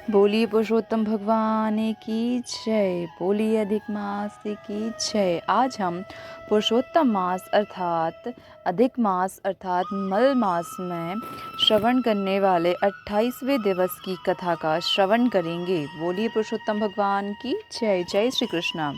बोलिए पुरुषोत्तम भगवान की जय। बोलिए अधिक मास की जय। आज हम पुरुषोत्तम मास अधिक मास अर्थात मल मास में श्रवण करने वाले 28वें दिवस की कथा का श्रवण करेंगे। बोलिए पुरुषोत्तम भगवान की जय। जय श्री कृष्ण।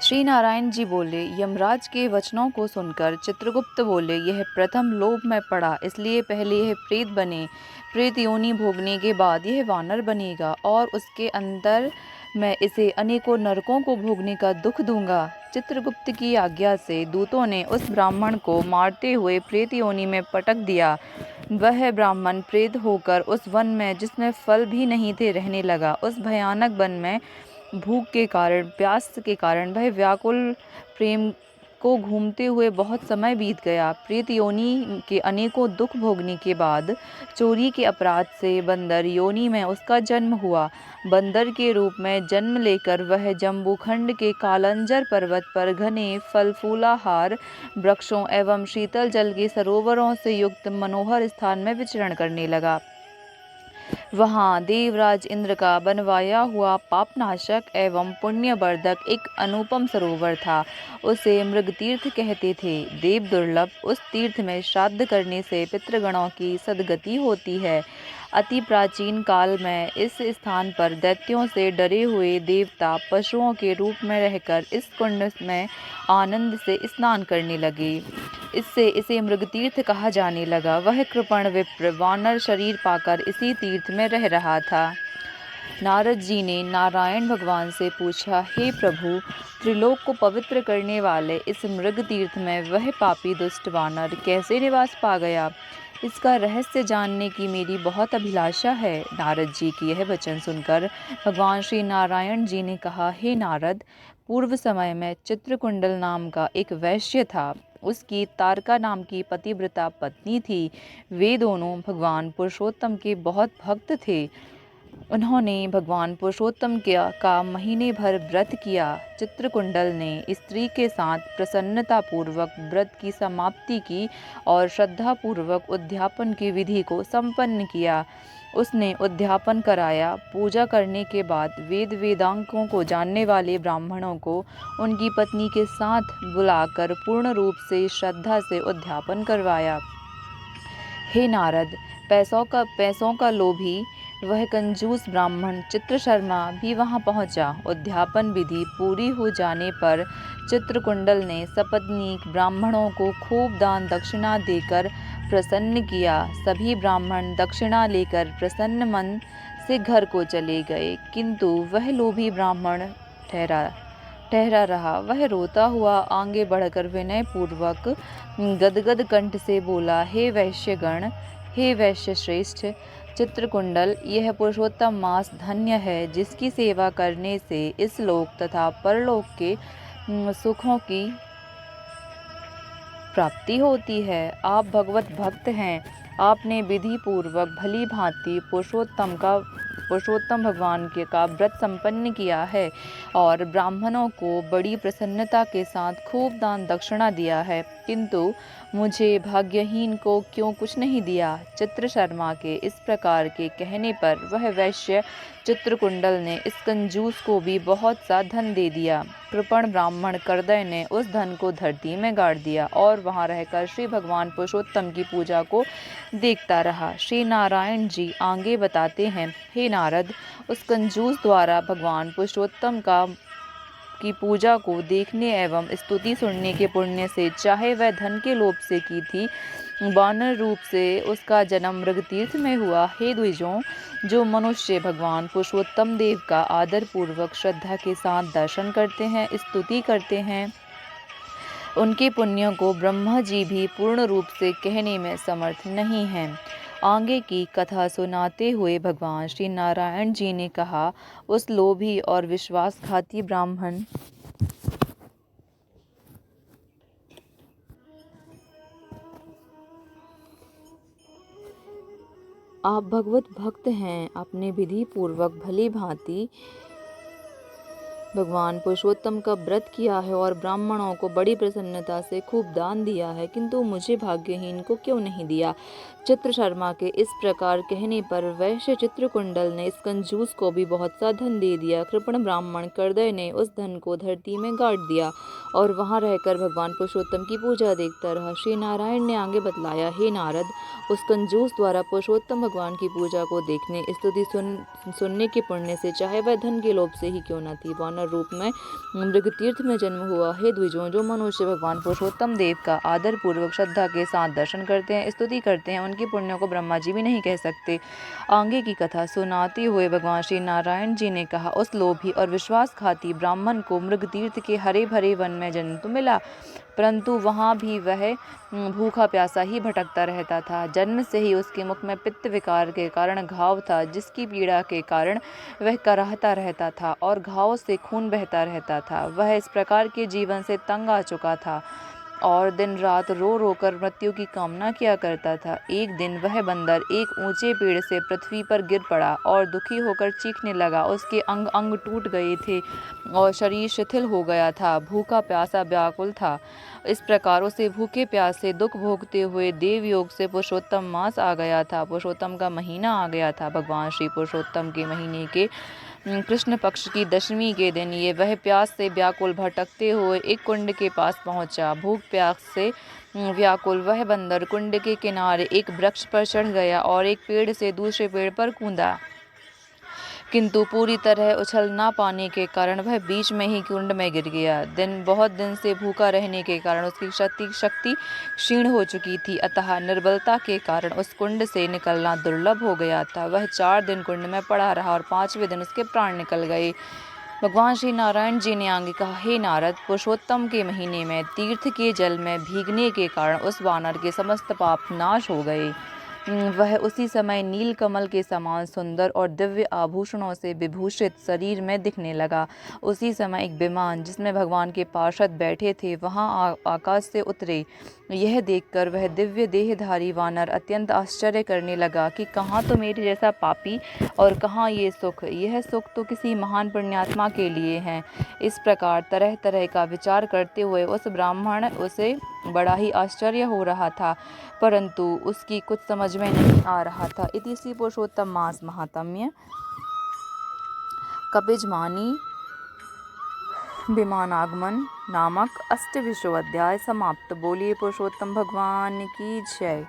श्री नारायण जी बोले, यमराज के वचनों को सुनकर चित्रगुप्त बोले, यह प्रथम लोभ में पड़ा, इसलिए पहले यह प्रेत बने, प्रेत योनि भोगने के बाद यह वानर बनेगा और उसके अंदर मैं इसे अनेकों नरकों को भोगने का दुख दूंगा। चित्रगुप्त की आज्ञा से दूतों ने उस ब्राह्मण को मारते हुए प्रेत योनि में पटक दिया। वह ब्राह्मण प्रेत होकर उस वन में, जिसमें फल भी नहीं थे, रहने लगा। उस भयानक वन में भूख के कारण, प्यास के कारण वह व्याकुल प्रेम को घूमते हुए बहुत समय बीत गया। प्रेत योनि के अनेकों दुख भोगने के बाद चोरी के अपराध से बंदर योनि में उसका जन्म हुआ। बंदर के रूप में जन्म लेकर वह जम्बूखंड के कालंजर पर्वत पर घने फल फूलाहार वृक्षों एवं शीतल जल के सरोवरों से युक्त मनोहर स्थान में विचरण करने लगा। वहाँ देवराज इंद्र का बनवाया हुआ पापनाशक एवं पुण्यवर्धक एक अनुपम सरोवर था। उसे मृग तीर्थ कहते थे। देव दुर्लभ उस तीर्थ में श्राद्ध करने से पितृगणों की सद्गति होती है। अति प्राचीन काल में इस स्थान पर दैत्यों से डरे हुए देवता पशुओं के रूप में रहकर इस कुंड में आनंद से स्नान करने लगे। इससे इसे मृगतीर्थ कहा जाने लगा। वह कृपण विप्र वानर शरीर पाकर इसी तीर्थ में रह रहा था। नारद जी ने नारायण भगवान से पूछा, हे प्रभु, त्रिलोक को पवित्र करने वाले इस मृग तीर्थ में वह पापी दुष्ट वानर कैसे निवास पा गया? इसका रहस्य जानने की मेरी बहुत अभिलाषा है। नारद जी की यह वचन सुनकर भगवान श्री नारायण जी ने कहा, हे नारद, पूर्व समय में चित्रकुंडल नाम का एक वैश्य था। उसकी तारका नाम की पतिव्रता पत्नी थी। वे दोनों भगवान पुरुषोत्तम के बहुत भक्त थे। उन्होंने भगवान पुरुषोत्तम का महीने भर व्रत किया। चित्रकुंडल ने स्त्री के साथ प्रसन्नतापूर्वक व्रत की समाप्ति की और श्रद्धापूर्वक उद्यापन की विधि को संपन्न किया। उसने उद्यापन कराया। पूजा करने के बाद वेद वेदांगों को जानने वाले ब्राह्मणों को उनकी पत्नी के साथ बुलाकर पूर्ण रूप से श्रद्धा से उद्यापन करवाया। हे नारद, पैसों का लोभी वह कंजूस ब्राह्मण चित्रशर्मा भी वहां पहुंचा। उद्यापन विधि पूरी हो जाने पर चित्रकुंडल ने सपत्नीक ब्राह्मणों को खूब दान दक्षिणा देकर प्रसन्न किया। सभी ब्राह्मण दक्षिणा लेकर प्रसन्न मन से घर को चले गए, किंतु वह लोभी ब्राह्मण ठहरा रहा। वह रोता हुआ आगे बढ़कर विनय पूर्वक गदगद कंठ से बोला, हे वैश्यगण, हे वैश्य श्रेष्ठ चित्रकुंडल, यह पुरुषोत्तम मास धन्य है, जिसकी सेवा करने से इस लोक तथा परलोक के सुखों की प्राप्ति होती है। आप भगवत भक्त हैं। आपने विधि पूर्वक भली भांति पुरुषोत्तम भगवान के का व्रत संपन्न किया है और ब्राह्मणों को बड़ी प्रसन्नता के साथ खूब दान दक्षिणा दिया है, किंतु मुझे भाग्यहीन को क्यों कुछ नहीं दिया? चित्रशर्मा के इस प्रकार के कहने पर वह वैश्य चित्रकुंडल ने इस कंजूस को भी बहुत सा धन दे दिया। कृपण ब्राह्मण करदय ने उस धन को धरती में गाड़ दिया और वहां रहकर श्री भगवान पुरुषोत्तम की पूजा को देखता रहा। श्री नारायण जी आगे बताते हैं, हे नारद, उस कंजूस द्वारा भगवान पुरुषोत्तम की पूजा को देखने एवं स्तुति सुनने के पुण्य से, चाहे वह धन के लोभ से की थी, वानर रूप से उसका जन्म मृगतीर्थ में हुआ। हे द्विजों, जो मनुष्य भगवान पुरुषोत्तम देव का आदर पूर्वक श्रद्धा के साथ दर्शन करते हैं, स्तुति करते हैं, उनके पुण्यों को ब्रह्मा जी भी पूर्ण रूप से कहने में समर्थ नहीं हैं। आगे की कथा सुनाते हुए भगवान श्री नारायण जी ने कहा, उस लोभी और विश्वासघाती ब्राह्मण आप भगवत भक्त हैं। आपने विधि पूर्वक भली भांति भगवान पुरुषोत्तम का व्रत किया है और ब्राह्मणों को बड़ी प्रसन्नता से खूब दान दिया है, किंतु मुझे भाग्यहीन को क्यों नहीं दिया। चित्र शर्मा के इस प्रकार कहने पर वैश्य चित्रकुंडल ने इस कंजूस को भी बहुत सा धन दे दिया। कृपण ब्राह्मण करदय ने उस धन को धरती में गाड़ दिया और वहां रहकर भगवान पुरुषोत्तम की पूजा देखता रहा। श्री नारायण ने आगे बतलाया, हे नारद, उस कंजूस द्वारा पुरुषोत्तम भगवान की पूजा को देखने, स्तुति सुनने के पुण्य से, चाहे वह धन के लोभ से ही क्यों न थी, वानर रूप में मृग तीर्थ में जन्म हुआ। हे द्विजों, जो मनुष्य भगवान पुरुषोत्तम देव का आदर पूर्वक श्रद्धा के साथ दर्शन करते हैं, स्तुति करते हैं, उनकी पुण्यों को ब्रह्मा जी भी नहीं कह सकते। आगे की कथा सुनाते हुए भगवान श्री नारायण जी ने कहा, उस लोभी और विश्वासघाती ब्राह्मण को मृग तीर्थ के हरे भरे वन में जन्म तो मिला, परंतु वहाँ भी वह भूखा प्यासा ही भटकता रहता था। जन्म से ही उसके मुख में पित्त विकार के कारण घाव था, जिसकी पीड़ा के कारण वह कराहता रहता था और घाव से खून बहता रहता था। वह इस प्रकार के जीवन से तंग आ चुका था और दिन रात रो रो कर मृत्यु की कामना किया करता था। एक दिन वह बंदर एक ऊंचे पेड़ से पृथ्वी पर गिर पड़ा और दुखी होकर चीखने लगा। उसके अंग अंग टूट गए थे और शरीर शिथिल हो गया था। भूखा प्यासा व्याकुल था। इस प्रकार उसे भूखे प्यासे दुख भोगते हुए देवयोग से पुरुषोत्तम मास आ गया था। पुरुषोत्तम का महीना आ गया था। भगवान श्री पुरुषोत्तम के महीने के कृष्ण पक्ष की दशमी के दिन ये वह प्यास से व्याकुल भटकते हुए एक कुंड के पास पहुंचा। भूख प्यास से व्याकुल वह बंदर कुंड के किनारे एक वृक्ष पर चढ़ गया और एक पेड़ से दूसरे पेड़ पर कूदा, किंतु पूरी तरह उछल ना पाने के कारण वह बीच में ही कुंड में गिर गया। बहुत दिन से भूखा रहने के कारण उसकी शक्ति क्षीण हो चुकी थी, अतः निर्बलता के कारण उस कुंड से निकलना दुर्लभ हो गया था। वह 4 दिन कुंड में पड़ा रहा और 5वें दिन उसके प्राण निकल गए। भगवान श्री नारायण जी ने आगे कहा, हे नारद, पुरुषोत्तम के महीने में तीर्थ के जल में भीगने के कारण उस वानर के समस्त पाप नाश हो गए। वह उसी समय नील कमल के समान सुंदर और दिव्य आभूषणों से विभूषित शरीर में दिखने लगा। उसी समय एक विमान जिसमें भगवान के पार्षद बैठे थे वहां आकाश से उतरे। यह देखकर वह दिव्य देहधारी वानर अत्यंत आश्चर्य करने लगा कि कहाँ तो मेरे जैसा पापी और कहाँ ये सुख। यह सुख तो किसी महान पुण्यात्मा के लिए है। इस प्रकार तरह तरह का विचार करते हुए उस ब्राह्मण उसे बड़ा ही आश्चर्य हो रहा था, परंतु उसकी कुछ समझ में नहीं आ रहा था। इति श्री पुरुषोत्तम मास महात्म्य कपिजमानी विमानागमन नामक 8वां अध्याय समाप्त। बोलिए पुरुषोत्तम भगवान की जय।